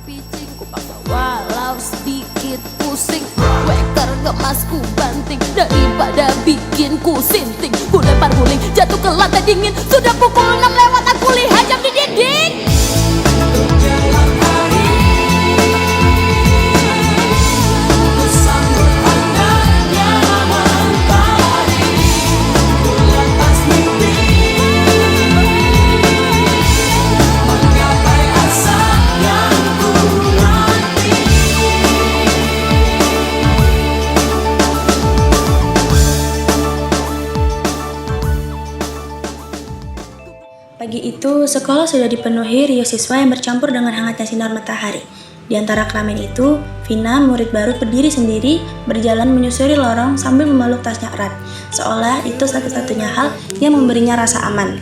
picing, ku paksa walau sedikit pusing. Weker gemasku banting daripada bikin ku sinting. Ku lempar guling jatuh ke lantai dingin. Sudah pukul 6 lewat, aku lihat jam di dinding. Pagi itu, sekolah sudah dipenuhi riuh siswa yang bercampur dengan hangatnya sinar matahari. Di antara kelamin itu, Vina, murid baru, berdiri sendiri, berjalan menyusuri lorong sambil memeluk tasnya erat, seolah itu satu-satunya hal yang memberinya rasa aman.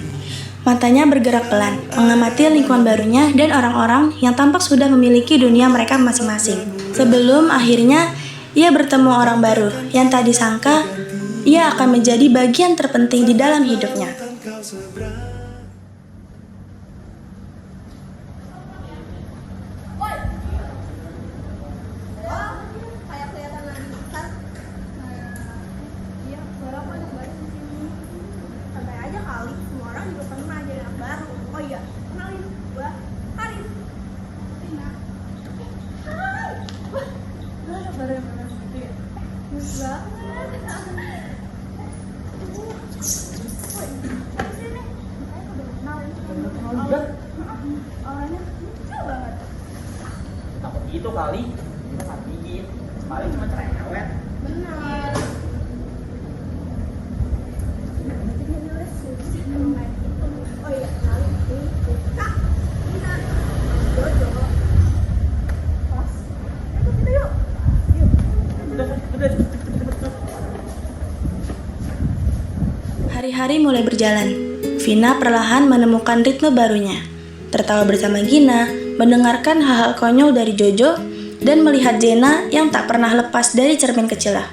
Matanya bergerak pelan, mengamati lingkungan barunya dan orang-orang yang tampak sudah memiliki dunia mereka masing-masing. Sebelum akhirnya, ia bertemu orang baru yang tak disangka ia akan menjadi bagian terpenting di dalam hidupnya. Takut gitu kali, kita tak gigit, paling cuma cerewet. Benar. Oh iya, kali itu Kak, benar. Jojo. Pas. Kita yuk. Yuk. Hari-hari mulai berjalan. Vina perlahan menemukan ritme barunya. Tertawa bersama Gina, mendengarkan hal-hal konyol dari Jojo, dan melihat Zena yang tak pernah lepas dari cermin kecilnya.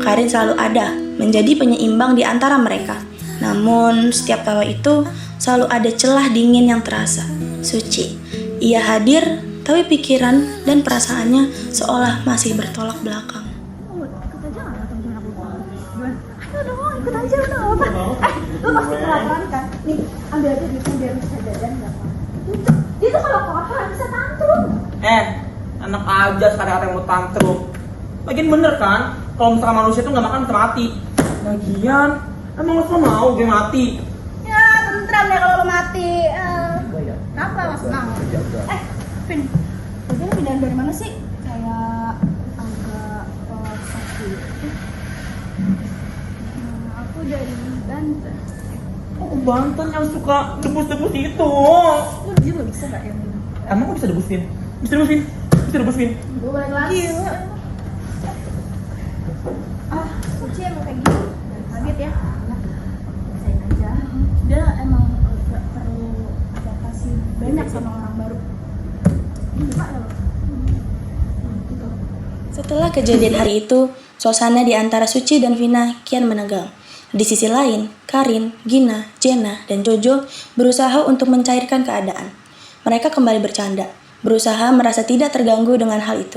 Karin selalu ada, menjadi penyeimbang di antara mereka. Namun, setiap tawa itu selalu ada celah dingin yang terasa. Suci. Ia hadir, tapi pikiran dan perasaannya seolah masih bertolak belakang. Ikut aja nggak temen aku? Gimana? Ayo dong, ikut aja nggak apa-apa. Lu pasti kelaparan kan? Nih, ambil aja duitnya biar bisa jajan nggak apa-apa. Dia tuh kalau kelaparan bisa tantrum. Enak aja sekarang ada yang mau tantrum. Lagian bener kan, kalau misalkan manusia tuh nggak makan bisa mati. Lagian, emang lo semua mau gue mati? Ya, tentram ya kalau lo mati. Kenapa mas mau? Vin, lo pindahan dari mana sih? Kayak agak sakit. Aku dari Banten. Oh, Banten yang suka debus-debus itu. Lu dia nggak bisa nggak yang ini? Emang gue bisa debusin? Bisa debusin? Bisa debusin? Gue balik lagi. Suci emang kayak gitu. Kaget ya? Rasain aja. Dia emang gak perlu adaptasi banyak sama orang baru. Ini gimana loh? Setelah kejadian hari itu, suasana di antara Suci dan Vina kian menegang. Di sisi lain, Karin, Gina, Zena, dan Jojo berusaha untuk mencairkan keadaan. Mereka kembali bercanda, berusaha merasa tidak terganggu dengan hal itu.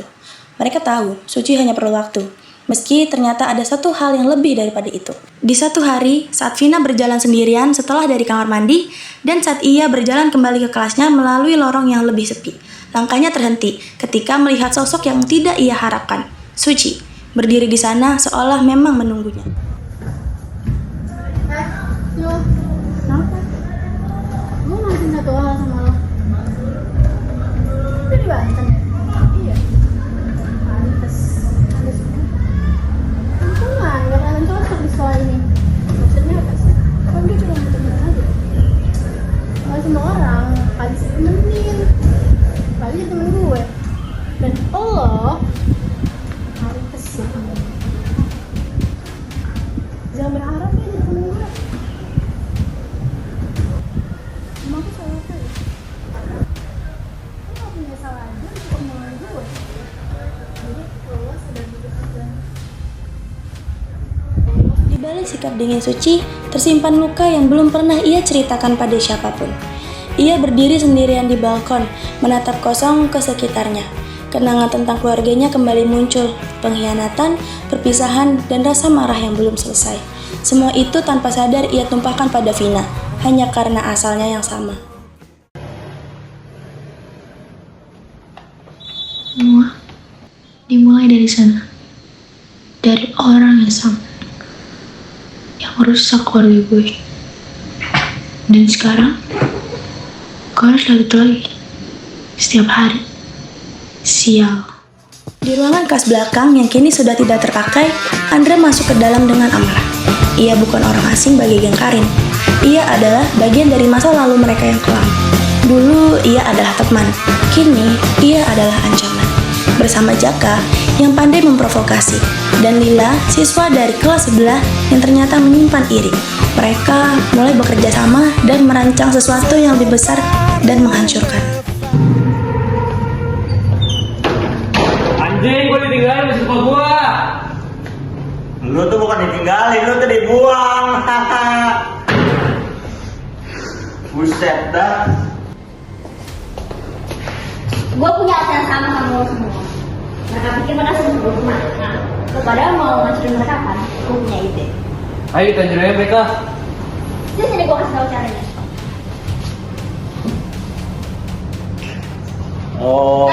Mereka tahu Suci hanya perlu waktu, meski ternyata ada satu hal yang lebih daripada itu. Di satu hari, saat Vina berjalan sendirian setelah dari kamar mandi, dan saat ia berjalan kembali ke kelasnya melalui lorong yang lebih sepi, langkahnya terhenti ketika melihat sosok yang tidak ia harapkan. Suci berdiri di sana seolah memang menunggunya. Yo, kenapa? Gue ngasih satu hal sama lo. Itu di Banten ya? Iya. Pantes. Untungan, gak kalian cocok di sekolah ini. Maksudnya apa sih? Kan dia cuma temen aja. Gak semua orang, kali sih temenin. Kali dia temen gue. Dan lo pantes ya. Jangan berharap ya jadi temen gue. Emang aku salah apa ya? Aku gak punya salah aja untuk omongan gue. Jadi lo sudah duduk aja. Di balik sikap dingin Suci, tersimpan luka yang belum pernah ia ceritakan pada siapapun. Ia berdiri sendirian di balkon, menatap kosong ke sekitarnya. Kenangan tentang keluarganya kembali muncul, pengkhianatan, perpisahan, dan rasa marah yang belum selesai. Semua itu tanpa sadar ia tumpahkan pada Vina, hanya karena asalnya yang sama. Semua dimulai dari sana, dari orang yang sama, yang merusak keluarga gue. Dan sekarang, gue harus lihat itu lagi, setiap hari. Sial. Di ruangan kelas belakang yang kini sudah tidak terpakai, Andra masuk ke dalam dengan amarah. Ia bukan orang asing bagi geng Karin. Ia adalah bagian dari masa lalu mereka yang kelam. Dulu ia adalah teman, kini ia adalah ancaman. Bersama Jaka yang pandai memprovokasi, dan Lila, siswa dari kelas sebelah yang ternyata menyimpan iri. Mereka mulai bekerja sama dan merancang sesuatu yang lebih besar dan menghancurkan. Anjing, gue ditinggalin di sekolah gua. Lu tuh bukan ditinggalin, lu tuh dibuang. Buset dah. Gue punya acara sama lo semua. Mereka pikir mereka semua gue cuma. Nah, padahal mau ngancurin mereka kan? Gue punya ide. Ayo kita anjurin aja mereka. Sini gue kasih tau caranya. Oh.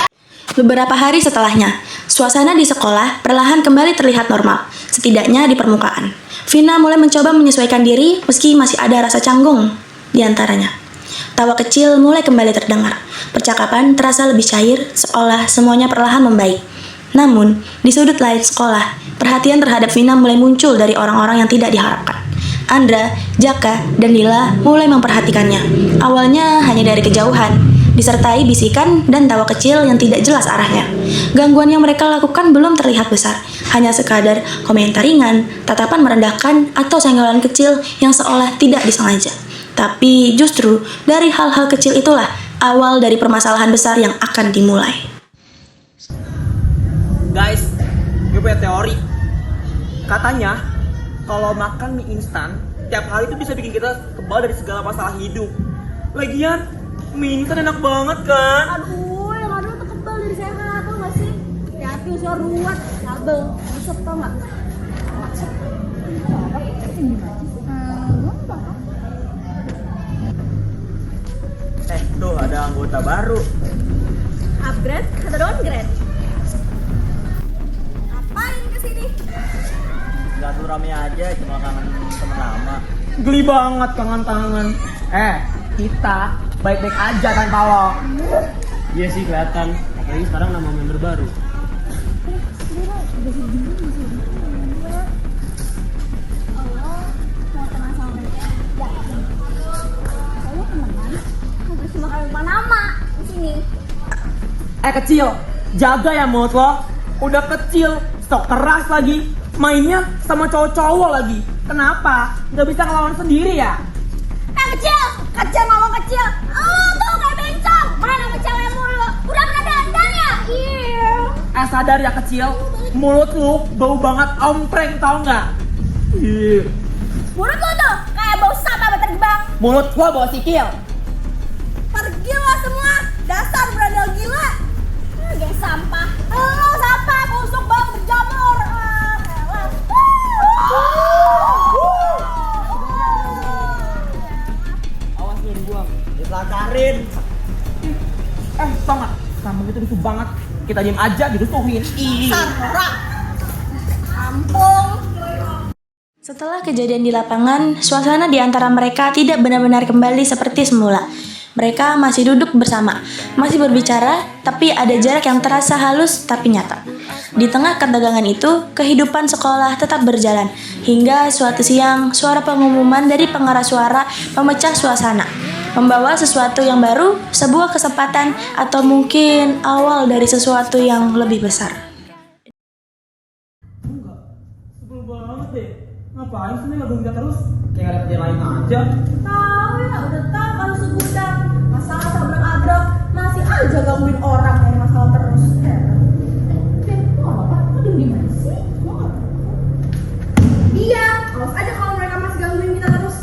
Beberapa hari setelahnya, suasana di sekolah perlahan kembali terlihat normal, setidaknya di permukaan. Vina mulai mencoba menyesuaikan diri meski masih ada rasa canggung di antaranya. Tawa kecil mulai kembali terdengar. Percakapan terasa lebih cair, seolah semuanya perlahan membaik. Namun, di sudut lain sekolah, perhatian terhadap Vina mulai muncul dari orang-orang yang tidak diharapkan. Andra, Jaka, dan Lila mulai memperhatikannya. Awalnya hanya dari kejauhan, disertai bisikan dan tawa kecil yang tidak jelas arahnya. Gangguan yang mereka lakukan belum terlihat besar, hanya sekadar komentar ringan, tatapan merendahkan, atau senggolan kecil yang seolah tidak disengaja. Tapi justru dari hal-hal kecil itulah awal dari permasalahan besar yang akan dimulai. Guys, gue punya teori. Katanya, kalau makan mie instan, tiap hari itu bisa bikin kita kebal dari segala masalah hidup. Lagian, mie instan enak banget kan? Aduh, yang ada tuh kebal dari sehat, tau gak sih? Hati-hati usia ruwet, kabel, busuk tau gak? Tuh ada anggota baru. Upgrade atau downgrade? Ngapain kesini? Silaturahmi aja, cuma kangen temen lama. Geli banget kangen-kangen. Kita baik-baik aja tanpa lo. Iya sih kelihatan. Apalagi sekarang nama member baru. Kecil, jaga ya mulut lo. Udah kecil, stok keras lagi. Mainnya sama cowok-cowok lagi. Kenapa? Gak bisa ngelawan sendiri ya? Kecil, kecil ngomong kecil. Oh, tuh kayak bencong. Main sama cewek mulu. Udah pernah dandan ya? Iya. Sadar ya kecil, mulut lu bau banget ompreng tau nggak? Iya. Mulut lu tuh kayak bau sampah berterbang. Mulut gua bau sikil. Pergi lo semua, dasar berandal gila. Geng sampah. Lo sampah, busuk banget berjamur. Awas lu dibuang. Diselakarin. Tau nggak? Kamu itu lucu banget. Kita diem aja dirusuhin. Sarah. Kampung. Setelah kejadian di lapangan, suasana di antara mereka tidak benar-benar kembali seperti semula. Mereka masih duduk bersama, masih berbicara, tapi ada jarak yang terasa halus tapi nyata. Di tengah ketegangan itu, kehidupan sekolah tetap berjalan, hingga suatu siang, suara pengumuman dari pengeras suara memecah suasana, membawa sesuatu yang baru, sebuah kesempatan, atau mungkin awal dari sesuatu yang lebih besar. Sebel banget deh. Ngapain sih nih ngeganggu kita terus? Kayak gak ada kerjaan lain aja. Tahu ya, udah tahu kalau segudang masalah tabrak-abrak masih aja gangguin orang dari masalah terus. Iya, awas aja kalau mereka masih gangguin kita terus.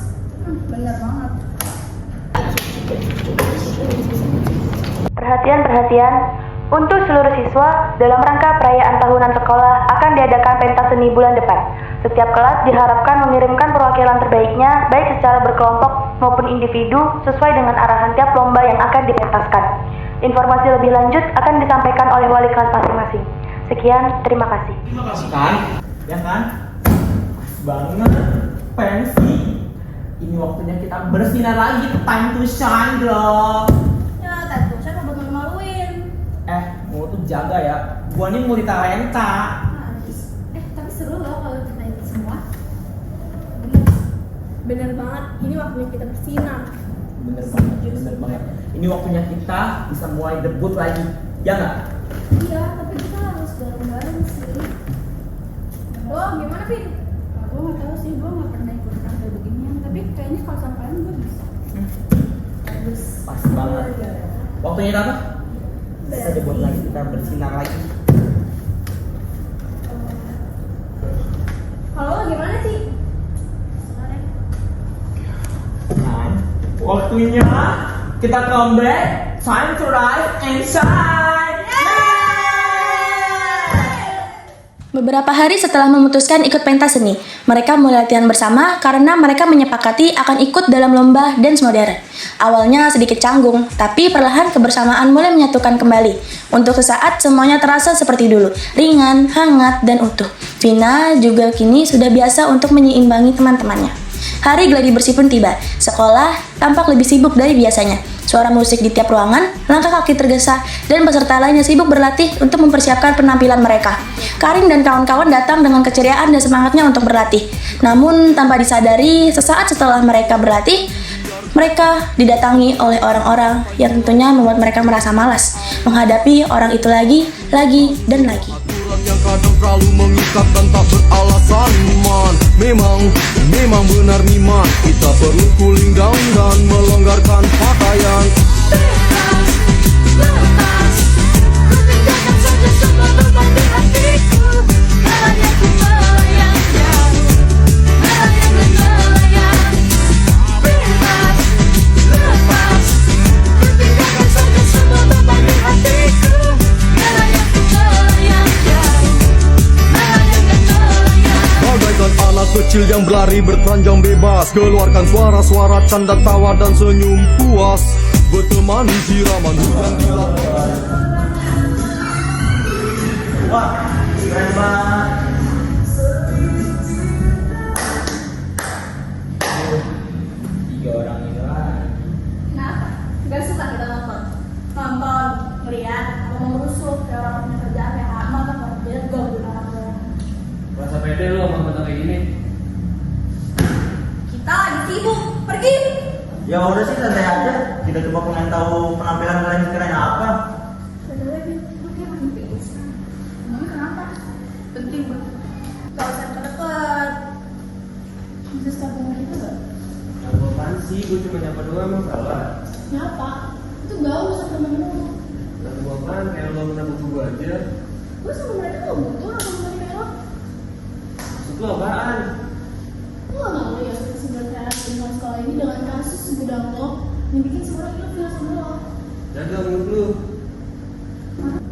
Bener banget. perhatian. Untuk seluruh siswa, dalam rangka perayaan tahunan sekolah akan diadakan pentas seni bulan depan. Setiap kelas diharapkan mengirimkan perwakilan terbaiknya, baik secara berkelompok maupun individu, sesuai dengan arahan tiap lomba yang akan dipentaskan. Informasi lebih lanjut akan disampaikan oleh wali kelas masing-masing. Sekian, terima kasih. Terima kasih kan? Ya kan? Pas banget. Pensi. Ini waktunya kita bersinar lagi. Time to shine, bro. Ya, tentu saya nggak buat malu-maluin. Mau tuh jaga ya. Gua nih multi talenta. Tapi seru loh kalau kita itu semua. Bener banget, ini waktunya kita bersinar. Bener banget. Ini waktunya kita bisa mulai debut lagi. Ya nggak? Iya, tapi kita harus bareng-bareng sih. Oh, gimana, Vin? Gue nggak tahu sih, gue nggak pernah ikut kayak beginian. Tapi kayaknya kalau sama kalian gue bisa. Bagus. Pas banget. Waktunya apa? Bisa debut lagi, kita bersinar lagi. Kalau lo gimana sih? Nah, waktunya kita comeback. Time to rise and shine. Beberapa hari setelah memutuskan ikut pentas seni, mereka mulai latihan bersama karena mereka menyepakati akan ikut dalam lomba dance modern. Awalnya sedikit canggung, tapi perlahan kebersamaan mulai menyatukan kembali. Untuk sesaat semuanya terasa seperti dulu, ringan, hangat, dan utuh. Vina juga kini sudah biasa untuk menyeimbangi teman-temannya. Hari gladi bersih pun tiba. Sekolah tampak lebih sibuk dari biasanya. Suara musik di tiap ruangan, langkah kaki tergesa, dan peserta lainnya sibuk berlatih untuk mempersiapkan penampilan mereka. Karin dan kawan-kawan datang dengan keceriaan dan semangatnya untuk berlatih. Namun tanpa disadari, sesaat setelah mereka berlatih, mereka didatangi oleh orang-orang yang tentunya membuat mereka merasa malas menghadapi orang itu lagi, dan lagi. Yang kadang terlalu mengikat dan tak beralasan man. Memang benar Miman. Kita perlu cooling down dan melonggarkan pakaian. Bebas, lepas, ku tinggalkan saja semua beban di hatiku. Melayang ku melayang jauh, melayang dan melayang. Bebas, lepas, ku tinggalkan saja semua beban di hatiku. Melayang ku melayang jauh, melayang dan melayang. Bagaikan anak kecil yang berlari bertelanjang bebas. Keluarkan suara-suara canda tawa dan senyum puas. Bertemani siraman hujan di lapangan. Wah, keren banget. Tiga orang ini lah. Kenapa? Gak suka kita nonton? Nonton, ngeliat, mau merusuh, kayak orang punya kerjaan kayak amat atau dia gak guna apa. Rasa pede lu sama temen kayak gini. Kita lagi sibuk, pergi! Ya udah sih santai aja. Kita coba pengen tahu penampilan kalian keren apa. Padahal lu kayak mimpi Islam. Emangnya kenapa? Penting banget. Gak usah deket-deket. Bisa sambungan itu gak? Apaan sih? Gue cuma nyapa doang, emang salah. Kenapa? Itu gaul sama temen lu. Lalu apaan? Kayak lo menang buku gue aja. Gue sama mereka gak butuh orang sama mereka lo. Maksud lo apaan? Lu gak malu ya sebenarnya lingkungan sekolah ini dengan kasus segudang lo yang bikin semua orang ilfil sama lo. Jaga mulut lu.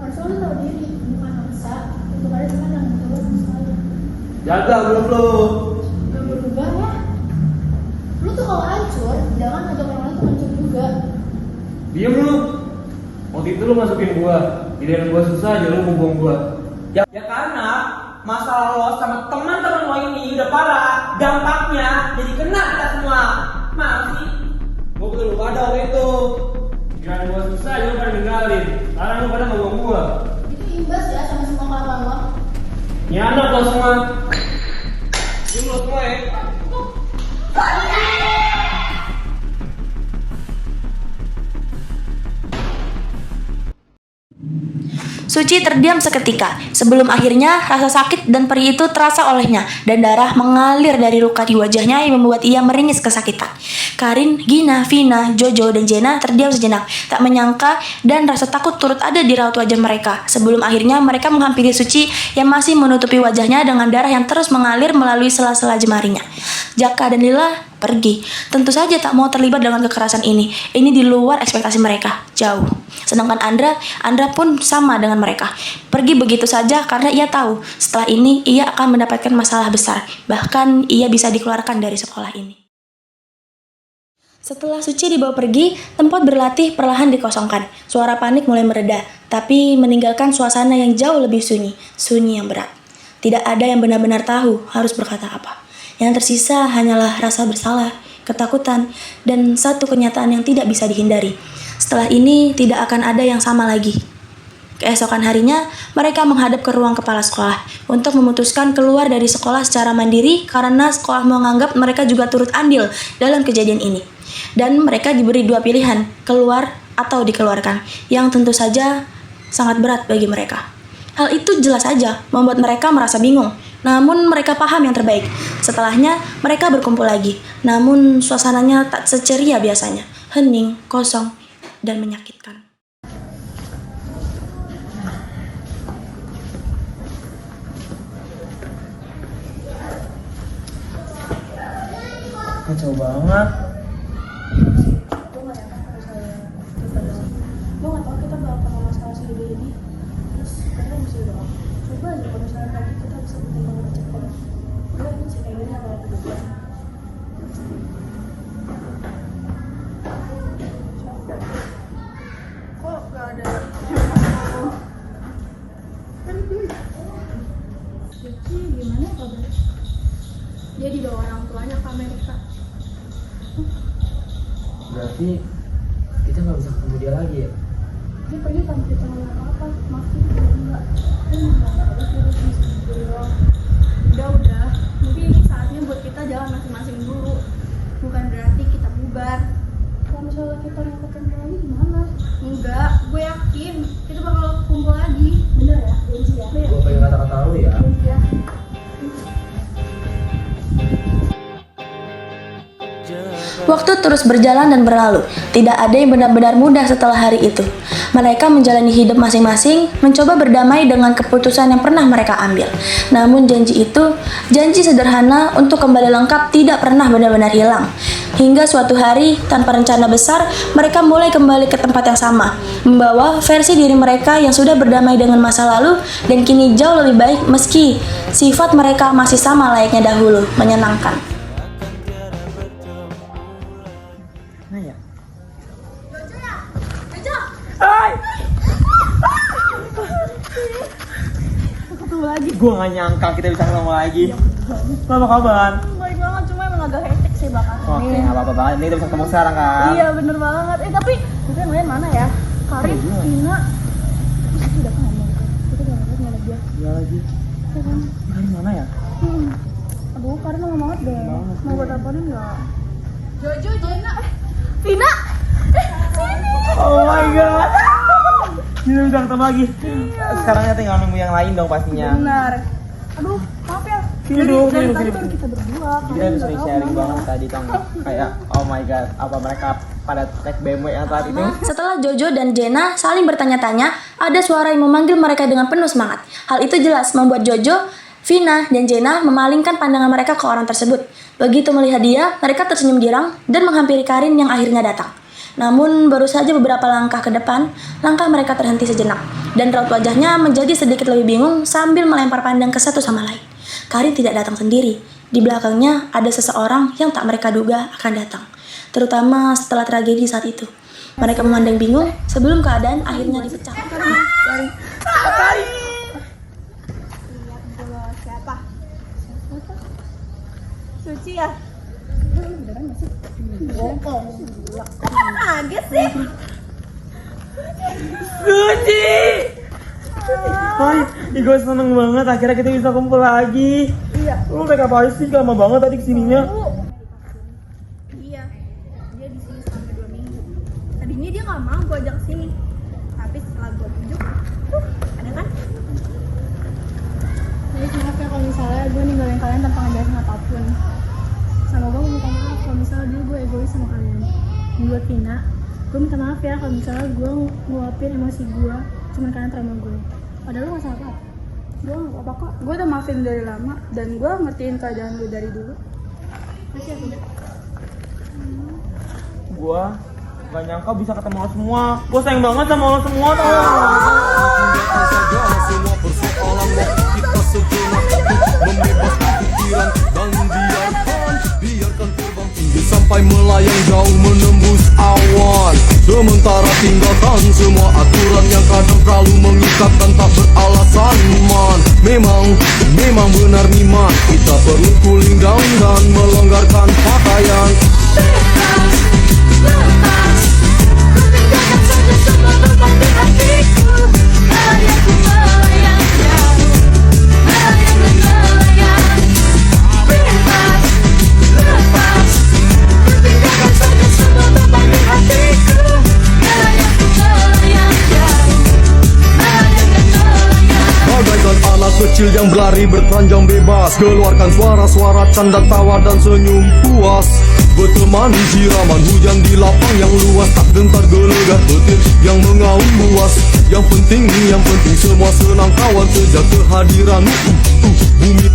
Harusnya lo tau diri, bukan maksa. Untuk ada teman yang butuh lo sama sekali. Jaga mulut lu. Gak berubah ya. Lu tuh kalau hancur, jangan ngajak orang lain tuh hancur juga. Diem lu. Waktu itu lu masukin gua. Giliran gua susah aja lu buang gua. Ya karena masalah lo sama teman-teman lo ini udah parah. Dampaknya jadi kena kita semua. Mana sih? Gua betul lu pada waktu itu. Giliran gua susah aja lu pada ninggalin. Sekarang lu pada ngomong gua. Itu imbas ya sama semua kelakuan lo. Ini anak lo semua. Diem lo semua ya. Suci terdiam seketika, sebelum akhirnya rasa sakit dan perih itu terasa olehnya, dan darah mengalir dari luka di wajahnya yang membuat ia meringis kesakitan. Karin, Gina, Vina, Jojo, dan Jenna terdiam sejenak, tak menyangka dan rasa takut turut ada di raut wajah mereka, sebelum akhirnya mereka menghampiri Suci yang masih menutupi wajahnya dengan darah yang terus mengalir melalui sela-sela jemarinya. Jaka dan Lila pergi. Tentu saja tak mau terlibat dengan kekerasan ini. Ini di luar ekspektasi mereka, jauh. Sedangkan Andra pun sama dengan mereka. Pergi begitu saja karena ia tahu setelah ini ia akan mendapatkan masalah besar. Bahkan ia bisa dikeluarkan dari sekolah ini. Setelah Suci dibawa pergi, tempat berlatih perlahan dikosongkan. Suara panik mulai mereda, tapi meninggalkan suasana yang jauh lebih sunyi yang berat. Tidak ada yang benar-benar tahu harus berkata apa. Yang tersisa hanyalah rasa bersalah, ketakutan, dan satu kenyataan yang tidak bisa dihindari. Setelah ini tidak akan ada yang sama lagi. Keesokan harinya, mereka menghadap ke ruang kepala sekolah untuk memutuskan keluar dari sekolah secara mandiri karena sekolah menganggap mereka juga turut andil dalam kejadian ini. Dan mereka diberi dua pilihan, keluar atau dikeluarkan, yang tentu saja sangat berat bagi mereka. Hal itu jelas saja membuat mereka merasa bingung. Namun mereka paham yang terbaik. Setelahnya mereka berkumpul lagi. Namun suasananya tak seceria biasanya. Hening, kosong, dan menyakitkan. Kacau banget. Gue gak tau kita bakal kena masalah segede ini. Terus kita mesti doang. Coba aja kalau misalnya tadi kita bisa berkembang cepat. Gue yakin sih kayak gini bakal berubah. Kok gak ada? Suci gimana kabarnya? Dia dibawa orang tuanya ke Amerika. Berarti kita nggak bisa ketemu dia lagi ya? Dia pergi tanpa kita ngomong apa-apa. Maafin dia enggak. Dia nggak ada virus di sini doang. Udah. Mungkin ini saatnya buat kita jalan masing-masing dulu. Bukan berarti kita bubar. Kalau misalnya kita nggak ketemu lagi gimana? Enggak, gue yakin kita bakal kumpul lagi. Bener ya? Benci ya? Gue pengen kata-kata lu ya. Benci ya? Waktu terus berjalan dan berlalu. Tidak ada yang benar-benar mudah setelah hari itu. Mereka menjalani hidup masing-masing, mencoba berdamai dengan keputusan yang pernah mereka ambil. Namun janji sederhana untuk kembali lengkap tidak pernah benar-benar hilang. Hingga suatu hari, tanpa rencana besar, mereka mulai kembali ke tempat yang sama, membawa versi diri mereka yang sudah berdamai dengan masa lalu dan kini jauh lebih baik meski sifat mereka masih sama layaknya dahulu, menyenangkan. Ketemu lagi. Gue gak nyangka kita bisa ketemu lagi. Apa kabar? Baik banget, cuma emang agak hektik sih bakal. Oke, gak apa-apa banget. Ini kita bisa ketemu sekarang kan? Iya bener banget. Tapi kita ngeliat mana ya? Karin, Ina. Terus kita udah ngomong kan? Kita udah ngeliat dia. Iya lagi. Iya kan? Karin mana ya? Aduh, Karin lama banget deh. Banget Mau gue teleponin nggak? Jojo, Jena, Vina, sini. Oh my god. Kita bisa ketemu lagi. Sekarang kita tinggal nunggu yang lain dong pastinya. Benar. Aduh, maaf ya. Sini dulu, Dari sini tadi dulu. baru kita berdua. Kita Karin sering nggak sharing tahu banget mana. tadi kan. Kayak oh my god, apa mereka pada naik BMW yang saat itu? Setelah Jojo dan Jena saling bertanya-tanya, ada suara yang memanggil mereka dengan penuh semangat. Hal itu jelas membuat Jojo, Vina, dan Jena memalingkan pandangan mereka ke orang tersebut. Begitu melihat dia, mereka tersenyum girang dan menghampiri Karin yang akhirnya datang. Namun baru saja beberapa langkah ke depan, langkah mereka terhenti sejenak. Dan raut wajahnya menjadi sedikit lebih bingung sambil melempar pandang ke satu sama lain. Karin tidak datang sendiri. Di belakangnya ada seseorang yang tak mereka duga akan datang. Terutama setelah tragedi saat itu. Mereka memandang bingung sebelum keadaan akhirnya dipecah. Siapa? Suci ya? Beneran gak sih? Kaget sih. Suci! Hai, gue seneng banget akhirnya kita bisa kumpul lagi. Iya. Lu make up aja sih, lama banget tadi kesininya. Iya, dia di sini selama 2 minggu. Tadinya dia nggak mau gue ajak sini, tapi setelah gue tunjuk, ada kan? Jadi maaf ya kalau misalnya gue ninggalin kalian tanpa ngejelasin apapun. Sama gue minta maaf kalau misalnya dulu gue egois sama kalian. Buat Vina, gue minta maaf ya kalau misalnya gue ngeluapin emosi gue, cuman kalian terima gue. Padahal lu nggak salah apa. Gue nggak apa-apa kok. Gue udah maafin dari lama dan gue ngertiin keadaan lu dari dulu. Makasih ya Vina. Gua gak nyangka bisa ketemu lo semua. Gua sayang banget sama lo semua tau. Tinggalkan saja semua persoalan waktu kita sejenak untuk membebaskan pikiran dan biarkan terbang tinggi sampai melayang jauh menembus awan. Sementara tinggalkan semua aturan yang kadang terlalu mengikat dan tak beralasan man. Memang benar Miman, kita perlu cooling down dan melonggarkan pakaian. Lepas, ku tinggalkan saja semua beban di hatiku. Melayang ku melayang jauh, melayang dan melayang. Bebas, lepas, ku tinggalkan saja semua beban di hatiku. Melayang ku melayang jauh, melayang dan melayang. Bagaikan anak kecil yang berlari bertelanjang bebas, keluarkan suara-suara canda tawa dan senyum puas. Bertemani siraman hujan di lapang yang luas, tak gentar gelegar petir yang mengaum luas. Yang penting semua senang kawan sejak kehadiran bumi